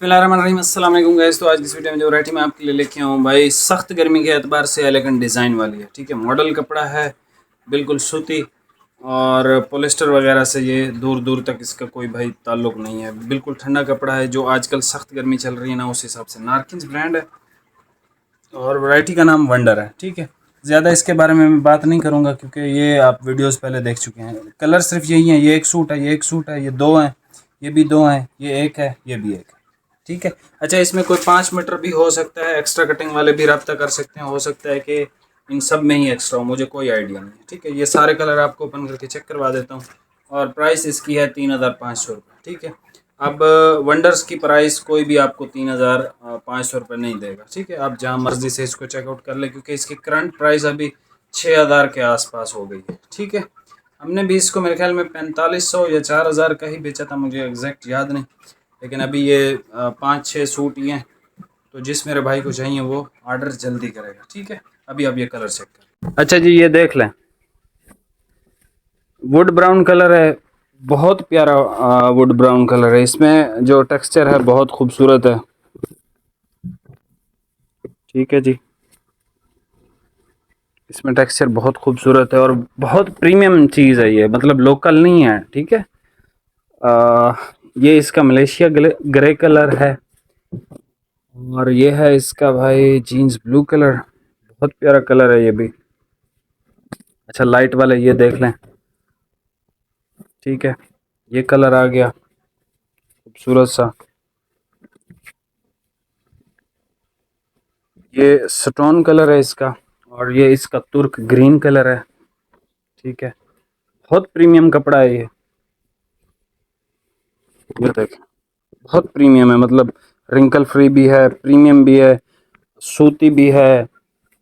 बिस्मिल्लाहिर्रहमानिर्रहीम, अस्सलाम वालेकुम गाइस। तो आज की इस वीडियो में जो वैरायटी मैं आपके लिए लेके आऊँ भाई, सख्त गर्मी के एतबार से एलिगेंट डिज़ाइन वाली है। ठीक है, मॉडल कपड़ा है, बिल्कुल सूती और पॉलिस्टर वगैरह से ये दूर दूर तक इसका कोई भाई ताल्लुक़ नहीं है। बिल्कुल ठंडा कपड़ा है, जो आजकल सख्त गर्मी चल रही है ना, उस हिसाब से नारकिन्स ब्रांड है और वैरायटी का नाम वंडर है। ठीक है, ज़्यादा इसके बारे में मैं बात नहीं करूँगा क्योंकि ये आप वीडियोस पहले देख चुके हैं। कलर सिर्फ यही है, ये एक सूट है, ये एक सूट है, ये दो हैं, ये भी दो हैं, ये एक है, ये भी एक है। ठीक है, अच्छा, इसमें कोई 5 मीटर भी हो सकता है, एक्स्ट्रा कटिंग वाले भी रब्ता कर सकते हैं, हो सकता है कि इन सब में ही एक्स्ट्रा हो, मुझे कोई आइडिया नहीं है। ठीक है, ये सारे कलर आपको ओपन करके चेक करवा देता हूँ और प्राइस इसकी है 3500 रुपये। ठीक है, अब वंडर्स की प्राइस कोई भी आपको 3500 रुपये नहीं देगा। ठीक है, आप जहाँ मर्जी से इसको चेकआउट कर ले क्योंकि इसकी करंट प्राइस अभी 6000 के आसपास हो गई है। ठीक है, हमने भी इसको मेरे ख्याल में 4500 या 4000 का ही बेचा था, मुझे एग्जैक्ट याद नहीं, लेकिन अभी ये 5-6 सूट ही हैं, तो जिस मेरे भाई को चाहिए वो ऑर्डर जल्दी करेगा। ठीक है, अभी आप ये कलर चेक करें। अच्छा जी, ये देख लें, वुड ब्राउन कलर है, बहुत प्यारा वुड ब्राउन कलर है। इसमें जो टेक्सचर है बहुत खूबसूरत है। ठीक है जी, इसमें टेक्सचर बहुत खूबसूरत है और बहुत प्रीमियम चीज़ है ये, मतलब लोकल नहीं है। ठीक है, ये इसका मलेशिया ग्रे कलर है और ये है इसका भाई जीन्स ब्लू कलर, बहुत प्यारा कलर है ये भी। अच्छा, लाइट वाले ये देख लें। ठीक है, ये कलर आ गया खूबसूरत सा, ये स्टोन कलर है इसका और ये इसका तुर्क ग्रीन कलर है। ठीक है, बहुत प्रीमियम कपड़ा है ये देखें, बहुत प्रीमियम है, मतलब रिंकल फ्री भी है, प्रीमियम भी है, सूती भी है,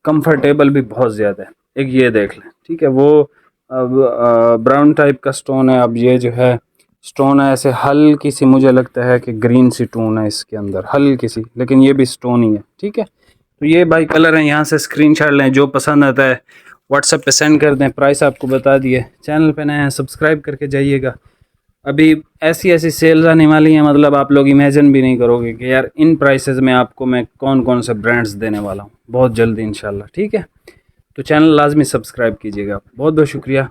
कंफर्टेबल भी बहुत ज़्यादा है। एक ये देख लें। ठीक है, वो अब ब्राउन टाइप का स्टोन है। अब ये जो है स्टोन है ऐसे हल्की सी, मुझे लगता है कि ग्रीन सी टोन है इसके अंदर, हल्की सी, लेकिन ये भी स्टोन ही है। ठीक है, तो ये भाई कलर है, यहाँ से स्क्रीनशॉट लें, जो पसंद आता है व्हाट्सएप पे सेंड कर दें। प्राइस आपको बता दिए। चैनल पे नए हैं, सब्सक्राइब करके जाइएगा। अभी ऐसी ऐसी सेल्स आने वाली हैं, मतलब आप लोग इमेजिन भी नहीं करोगे कि यार इन प्राइसेस में आपको मैं कौन कौन से ब्रांड्स देने वाला हूँ बहुत जल्दी इंशाल्लाह। ठीक है, तो चैनल लाजमी सब्सक्राइब कीजिएगा। बहुत बहुत शुक्रिया।